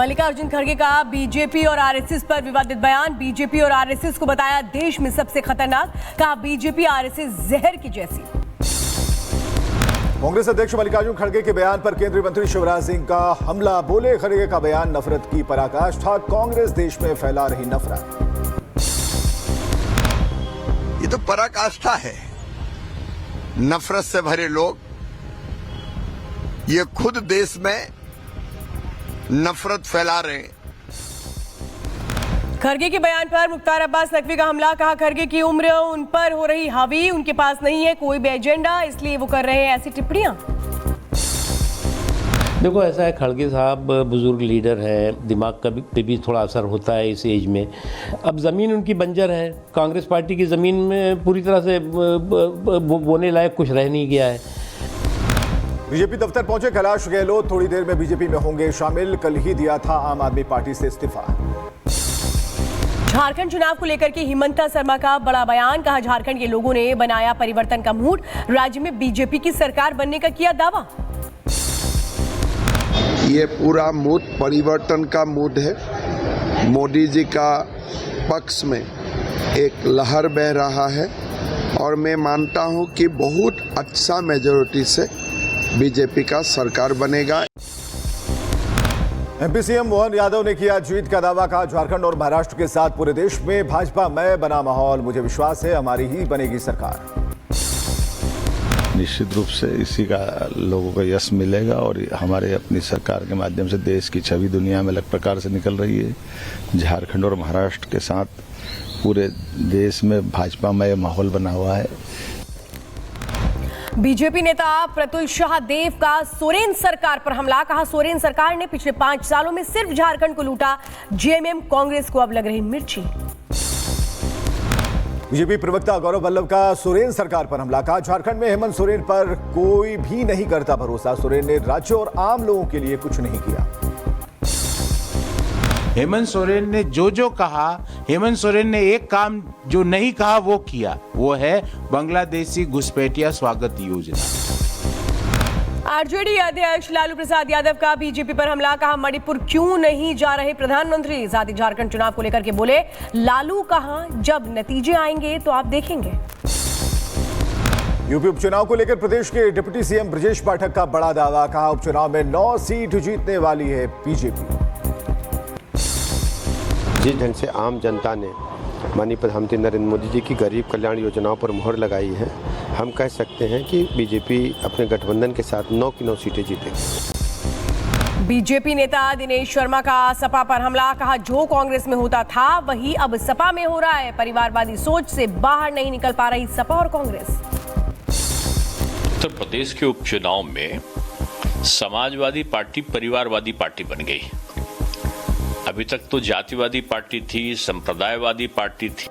मल्लिकार्जुन खड़गे का बीजेपी और आरएसएस पर विवादित बयान। बीजेपी और आरएसएस को बताया देश में सबसे खतरनाक, कहा बीजेपी आरएसएस जहर की जैसी। कांग्रेस अध्यक्ष मल्लिकार्जुन खड़गे के बयान पर केंद्रीय मंत्री शिवराज सिंह का हमला। बोले खड़गे का बयान नफरत की पराकाष्ठा, कांग्रेस देश में फैला रही नफरत। ये तो पराकाष्ठा है। नफरत से भरे लोग ये खुद देश में नफरत फैला रहे हैं। खड़गे के बयान पर मुख्तार अब्बास नकवी का हमला, कहा खड़गे की उम्र उन पर हो रही हावी, उनके पास नहीं है कोई भी एजेंडा, इसलिए वो कर रहे हैं ऐसी टिप्पणियां। देखो ऐसा है, खड़गे साहब बुजुर्ग लीडर हैं, दिमाग का भी थोड़ा असर होता है इस एज में। अब ज़मीन उनकी बंजर है, कांग्रेस पार्टी की ज़मीन में पूरी तरह से बोने लायक कुछ रह नहीं गया है। बीजेपी दफ्तर पहुंचे कैलाश गहलोत, थोड़ी देर में बीजेपी में होंगे शामिल। कल ही दिया था आम आदमी पार्टी से इस्तीफा। झारखंड चुनाव को लेकर के हिमंता शर्मा का बड़ा बयान, कहा झारखंड के लोगों ने बनाया परिवर्तन का मूड, राज्य में बीजेपी की सरकार बनने का किया दावा। ये पूरा मूड परिवर्तन का मूड है। मोदी जी का पक्ष में एक लहर बह रहा है और मैं मानता हूं कि बहुत अच्छा मेजॉरिटी से बीजेपी का सरकार बनेगा। एमपी सीएम मोहन यादव ने किया जीत का दावा, कहा झारखंड और महाराष्ट्र के साथ पूरे देश में भाजपा में बना माहौल, मुझे विश्वास है हमारी ही बनेगी सरकार। निश्चित रूप से इसी का लोगों को यश मिलेगा और हमारे अपनी सरकार के माध्यम से देश की छवि दुनिया में अलग प्रकार से निकल रही है। झारखंड और महाराष्ट्र के साथ पूरे देश में भाजपा में माहौल बना हुआ है। बीजेपी नेता प्रतुल शाह देव का सोरेन सरकार पर हमला, कहा सोरेन सरकार ने पिछले 5 सालों में सिर्फ झारखंड को लूटा, जेएमएम कांग्रेस को अब लग रही मिर्ची। बीजेपी प्रवक्ता गौरव वल्लभ का सोरेन सरकार पर हमला, कहा झारखंड में हेमंत सोरेन पर कोई भी नहीं करता भरोसा, सोरेन ने राज्य और आम लोगों के लिए कुछ नहीं किया। हेमंत सोरेन ने जो कहा, हेमंत सोरेन ने एक काम जो नहीं कहा वो किया, वो है बांग्लादेशी घुसपैठिया स्वागत योजना। आरजेडी अध्यक्ष लालू प्रसाद यादव का बीजेपी पर हमला, कहा मणिपुर क्यों नहीं जा रहे प्रधानमंत्री, साथ ही झारखंड चुनाव को लेकर के बोले लालू, कहा जब नतीजे आएंगे तो आप देखेंगे। यूपी उपचुनाव को लेकर प्रदेश के डिप्टी सीएम ब्रजेश पाठक का बड़ा दावा, कहा उपचुनाव में 9 सीट जीतने वाली है बीजेपी। जिस ढंग से आम जनता ने माननीय प्रधानमंत्री नरेंद्र मोदी जी की गरीब कल्याण योजनाओं पर मुहर लगाई है, हम कह सकते हैं कि बीजेपी अपने गठबंधन के साथ 9 की 9 सीटें जीतेगी। बीजेपी नेता दिनेश शर्मा का सपा पर हमला, कहा जो कांग्रेस में होता था वही अब सपा में हो रहा है, परिवारवादी सोच से बाहर नहीं निकल पा रही सपा और कांग्रेस। उत्तर प्रदेश के उपचुनाव में समाजवादी पार्टी परिवारवादी पार्टी बन गई। अभी तक तो जातिवादी पार्टी थी, संप्रदायवादी पार्टी थी।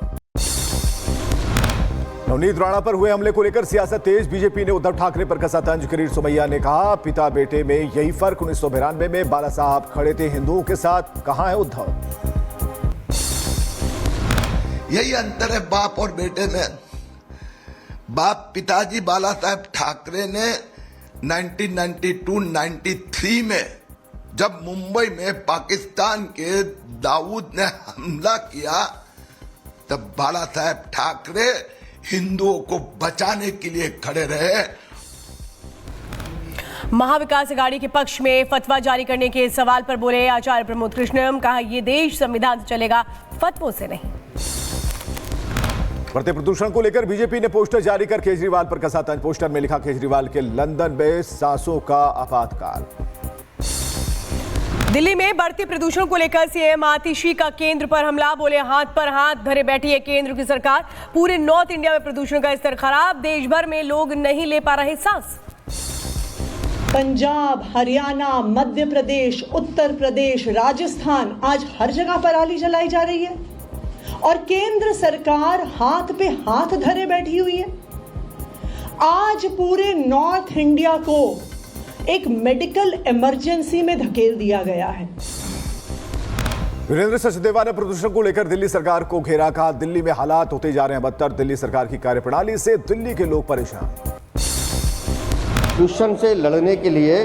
नवनीत राणा पर हुए हमले को लेकर सियासत तेज, बीजेपी ने उद्धव ठाकरे पर कसा तंज। किरीट सोमैया ने कहा पिता बेटे में यही फर्क, 1992 में बाला साहब खड़े थे हिंदुओं के साथ, कहां है उद्धव। यही अंतर है बाप और बेटे में। बाप पिताजी बाला साहब ठाकरे ने 1992-93 में जब मुंबई में पाकिस्तान के दाऊद ने हमला किया, तब बाला साहब ठाकरे हिंदुओं को बचाने के लिए खड़े रहे। महाविकास अघाड़ी के पक्ष में फतवा जारी करने के सवाल पर बोले आचार्य प्रमोद कृष्णम, कहा यह देश संविधान से चलेगा, फतवों से नहीं। बढ़ते प्रदूषण को लेकर बीजेपी ने पोस्टर जारी कर केजरीवाल पर कसा तंज। पोस्टर में लिखा केजरीवाल के लंदन में सांसों का आपातकाल। दिल्ली में बढ़ते प्रदूषण को लेकर सीएम आतिशी का केंद्र पर हमला, बोले हाथ पर हाथ धरे बैठी है केंद्र की सरकार, पूरे नॉर्थ इंडिया में प्रदूषण का स्तर खराब, देश भर में लोग नहीं ले पा रहे सांस। पंजाब, हरियाणा, मध्य प्रदेश, उत्तर प्रदेश, राजस्थान, आज हर जगह पराली जलाई जा रही है और केंद्र सरकार हाथ पे हाथ धरे बैठी हुई है। आज पूरे नॉर्थ इंडिया को एक मेडिकल इमरजेंसी में धकेल दिया गया है। वीरेंद्र सचदेवा ने प्रदूषण को लेकर दिल्ली सरकार को घेरा, कहा दिल्ली में हालात होते जा रहे हैं बदतर, दिल्ली सरकार की कार्यप्रणाली से दिल्ली के लोग परेशान। प्रदूषण से लड़ने के लिए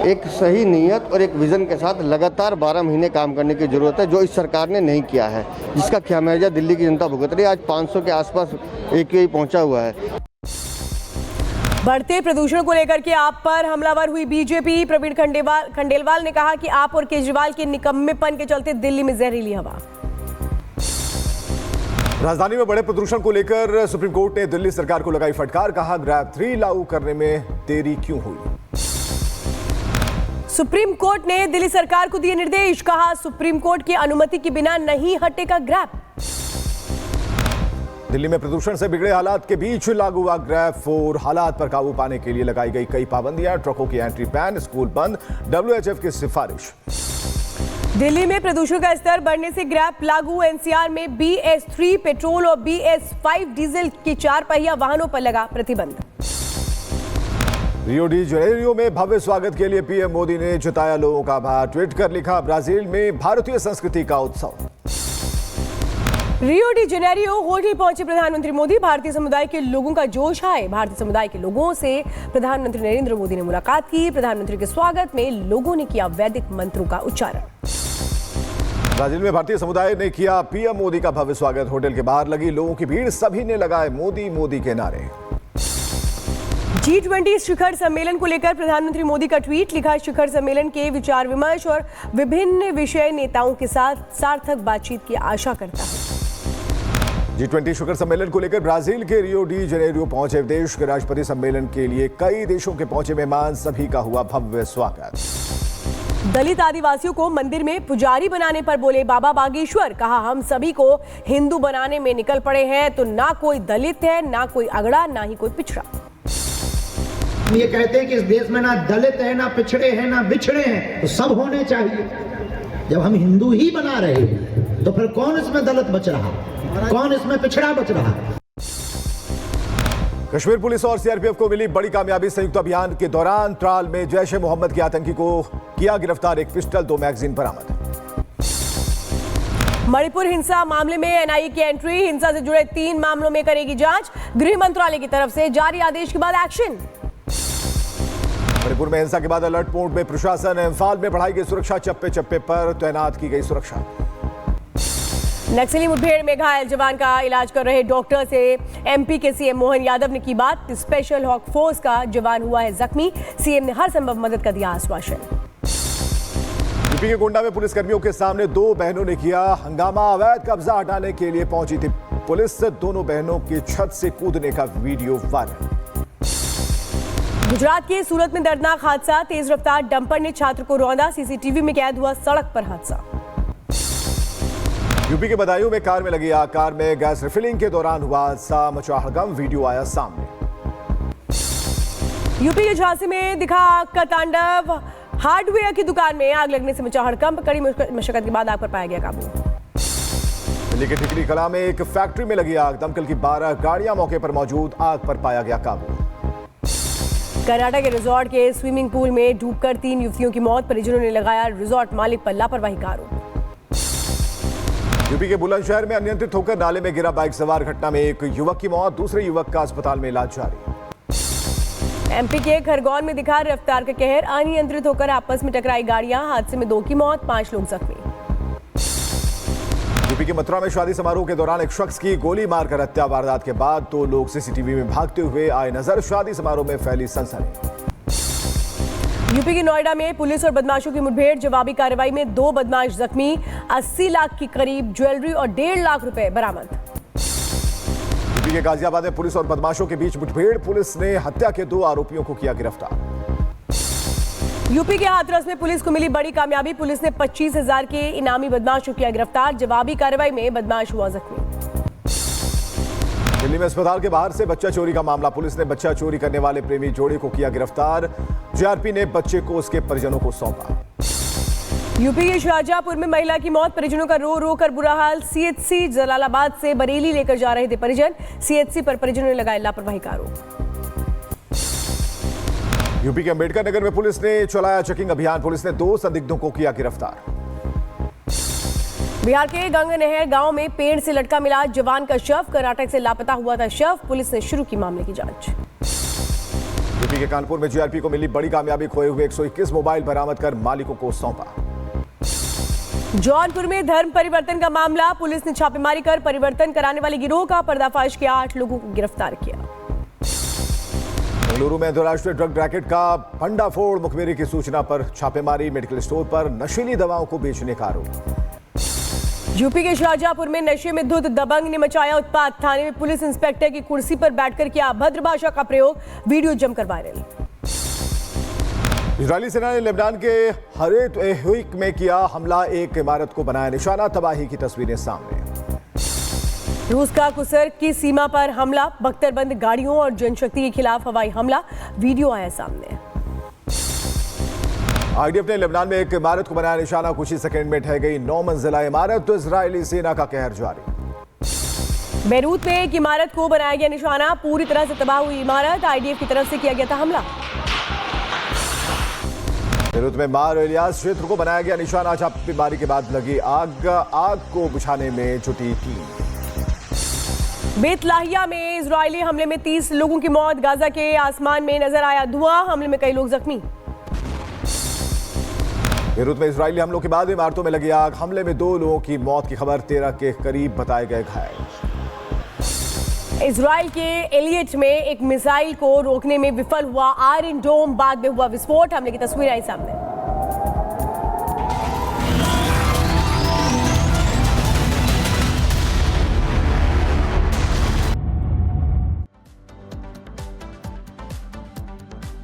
एक सही नीयत और एक विज़न के साथ लगातार 12 महीने काम करने की ज़रूरत है, जो इस सरकार ने नहीं किया है, जिसका खामियाजा दिल्ली की जनता भुगत रही है। आज 500 के आसपास AQI पहुंचा हुआ है। बढ़ते प्रदूषण को लेकर के आप पर हमलावर हुई बीजेपी। प्रवीण खंडेलवाल ने कहा कि आप और केजरीवाल के निकम्मेपन के चलते दिल्ली में जहरीली हवा। राजधानी में बड़े प्रदूषण को लेकर सुप्रीम कोर्ट ने दिल्ली सरकार को लगाई फटकार। कहा ग्रैब 3 लागू करने में देरी क्यों हुई। सुप्रीम कोर्ट ने दिल्ली सरकार को दिए निर्देश। कहा सुप्रीम कोर्ट की अनुमति के बिना नहीं हटेगा ग्रैब। दिल्ली में प्रदूषण से बिगड़े हालात के बीच लागू हुआ ग्रैब 4। हालात पर काबू पाने के लिए लगाई गई कई पाबंदियां। ट्रकों की एंट्री बैन, स्कूल बंद, WHF की सिफारिश। दिल्ली में प्रदूषण का स्तर बढ़ने से ग्रैब लागू। NCR में BS3 पेट्रोल और BS5 डीजल की 4 पहिया वाहनों पर लगा प्रतिबंध। रियो डी जेनेरियो में भव्य स्वागत के लिए PM मोदी ने जताया लोगों का आभार। ट्वीट कर लिखा ब्राजील में भारतीय संस्कृति का उत्सव। रियो डी जेनेरियो होटल पहुंचे प्रधानमंत्री मोदी। भारतीय समुदाय के लोगों का जोश है। भारतीय समुदाय के लोगों से प्रधानमंत्री नरेंद्र मोदी ने मुलाकात की। प्रधानमंत्री के स्वागत में लोगों ने किया वैदिक मंत्रों का उच्चारण। ब्राजील में भारतीय समुदाय ने किया PM मोदी का भव्य स्वागत। होटल के बाहर लगी लोगों की भीड़, सभी ने लगाए मोदी मोदी के नारे। G20 शिखर सम्मेलन को लेकर प्रधानमंत्री मोदी का ट्वीट। लिखा शिखर सम्मेलन के विचार विमर्श और विभिन्न विषय नेताओं के साथ सार्थक बातचीत की आशा करता है। G20 शिखर सम्मेलन को लेकर ब्राजील के रियो डी जेनेरियो पहुंचे देश के राष्ट्रपति। सम्मेलन के लिए कई देशों के पहुंचे मेहमान, सभी का हुआ भव्य स्वागत। दलित आदिवासियों को मंदिर में पुजारी बनाने पर बोले बाबा बागेश्वर। कहा हम सभी को हिंदू बनाने में निकल पड़े हैं, तो ना कोई दलित है, ना कोई अगड़ा, ना ही कोई पिछड़ा। ये कहते हैं कि इस देश में ना दलित है, ना पिछड़े हैं, ना बिछड़े हैं, तो सब होने चाहिए। जब हम हिंदू ही बना रहे हैं तो फिर कौन इसमें दलित बच रहा, कौन इसमें पिछड़ा बच रहा। कश्मीर पुलिस और CRPF को मिली बड़ी कामयाबी। संयुक्त अभियान के दौरान त्राल में जैश-ए-मोहम्मद के आतंकी को किया गिरफ्तार। एक पिस्टल, 2 मैगजीन बरामद। मणिपुर हिंसा मामले में NIA की एंट्री। हिंसा से जुड़े 3 मामलों में करेगी जांच। गृह मंत्रालय की तरफ से जारी आदेश के बाद एक्शन। मणिपुर में हिंसा के बाद अलर्ट मोड में प्रशासन। इम्फाल में बढ़ाई गई सुरक्षा, चप्पे चप्पे पर तैनात की गई सुरक्षा। नक्सली मुठभेड़ में घायल जवान का इलाज कर रहे डॉक्टर से MP के CM मोहन यादव ने की बात। स्पेशल हॉक फोर्स का जवान हुआ है जख्मी। CM ने हर संभव मदद का दिया आश्वासन। यूपी के गोंडा में पुलिसकर्मियों के सामने 2 बहनों ने किया हंगामा। अवैध कब्जा हटाने के लिए पहुंची थी पुलिस। दोनों बहनों की छत से कूदने का वीडियो वायरल। गुजरात के सूरत में दर्दनाक हादसा। तेज रफ्तार डंपर ने छात्र को रौंदा। CCTV में कैद हुआ सड़क पर हादसा। यूपी के बदायूं में कार में लगी आग। कार में गैस रिफिलिंग के दौरान हुआ हादसा, मचा हड़कंप। वीडियो आया सामने। यूपी के झांसी में दिखा आग का तांडव। हार्डवेयर की दुकान में आग लगने से मचा हड़कंप। कड़ी मशक्कत के बाद आग पर पाया गया काबू। दिल्ली के टिकरी कला में एक फैक्ट्री में लगी आग। दमकल की 12 गाड़ियां मौके पर मौजूद। आग पर पाया गया काबू। कर्नाटक के रिजॉर्ट के स्विमिंग पूल में डूबकर 3 युवतियों की मौत। परिजनों ने लगाया रिजॉर्ट मालिक पर लापरवाही का आरोप। यूपी के बुलंदशहर में अनियंत्रित होकर नाले में गिरा बाइक सवार। घटना में एक युवक की मौत, दूसरे युवक का अस्पताल में इलाज जारी। MP के खरगोन में दिखा रफ्तार का कहर। अनियंत्रित होकर आपस में टकराई गाड़ियां। हादसे में 2 की मौत, 5 लोग जख्मी। यूपी के मथुरा में शादी समारोह के दौरान एक शख्स की गोली मारकर हत्या। वारदात के बाद 2 लोग CCTV में भागते हुए आए नजर। शादी समारोह में फैली सनसनी। यूपी के नोएडा में पुलिस और बदमाशों की मुठभेड़। जवाबी कार्रवाई में 2 बदमाश जख्मी। 80 लाख की करीब ज्वेलरी और 1.5 लाख रुपए बरामद। यूपी के गाजियाबाद में पुलिस और बदमाशों के बीच मुठभेड़। पुलिस ने हत्या के 2 आरोपियों को किया गिरफ्तार। यूपी के हाथरस में पुलिस को मिली बड़ी कामयाबी। पुलिस ने 25,000 के इनामी बदमाश को किया गिरफ्तार। जवाबी कार्रवाई में बदमाश हुआ जख्मी। दिल्ली में अस्पताल के बाहर से बच्चा चोरी का मामला। पुलिस ने बच्चा चोरी करने वाले प्रेमी जोड़े को किया गिरफ्तार। GRP ने बच्चे को उसके परिजनों को सौंपा। यूपी के शाहजहांपुर में महिला की मौत। परिजनों का रो रो कर बुरा हाल। CHC जलालाबाद से बरेली लेकर जा रहे थे परिजन। CHC पर परिजनों ने लगाए लापरवाही का आरोप। यूपी के अंबेडकर नगर में पुलिस ने चलाया चेकिंग अभियान। पुलिस ने 2 संदिग्धों को किया गिरफ्तार। बिहार के गंगनहर गांव में पेड़ से लटका मिला जवान का शव। कर्नाटक से लापता हुआ था शव। पुलिस ने शुरू की मामले की जांच। यूपी के कानपुर में जीआरपी को मिली बड़ी कामयाबी, खोए हुए 121 मोबाइल बरामद कर मालिकों को सौंपा। जौनपुर में धर्म परिवर्तन का मामला, पुलिस ने छापेमारी कर परिवर्तन कराने वाले गिरोह का पर्दाफाश किया, 8 लोगों को गिरफ्तार किया। बेंगलुरु में अंतर्राष्ट्रीय ड्रग रैकेट का भंडाफोड़, मुखबिरी की सूचना पर छापेमारी, मेडिकल स्टोर पर नशीली दवाओं को बेचने का आरोप। यूपी के शाहजहांपुर में नशे में धुत दबंग ने मचाया उत्पात, थाने में पुलिस इंस्पेक्टर की कुर्सी पर बैठकर किया अभद्र भाषा का प्रयोग, वीडियो जमकर वायरल। इजरायली सेना ने लेबनान के हरेत एहुक में किया हमला, एक इमारत को बनाया निशाना, तबाही की तस्वीरें सामने। रूस का कुसर की सीमा पर हमला, बख्तरबंद गाड़ियों और जनशक्ति के खिलाफ हवाई हमला, वीडियो आया सामने। आईडीएफ ने लेबनान में एक इमारत को बनाया निशाना, कुछ ही सेकंड में ढह गई 9 मंजिला इमारत, तो इजरायली सेना का कहर जारी। बेरूत में एक इमारत को बनाया गया निशाना, पूरी तरह से तबाह हुई इमारत, आईडीएफ की तरफ से किया गया था हमला। बेरूत में मार इलियास क्षेत्र को बनाया गया निशाना, छापेमारी के बाद लगी आग को बुझाने में जुटी टीम। बेतलाहिया में इजरायली हमले में 30 लोगों की मौत, गाजा के आसमान में नजर आया धुआं, हमले में कई लोग जख्मी। बेरूत में इजरायली हमलों के बाद इमारतों में लगी आग, हमले में 2 लोगों की मौत की खबर, 13 के करीब बताए गए घायल। इजराइल के एलियट में एक मिसाइल को रोकने में विफल हुआ आयरन डोम, बाद में हुआ विस्फोट, हमले की तस्वीर आई सामने।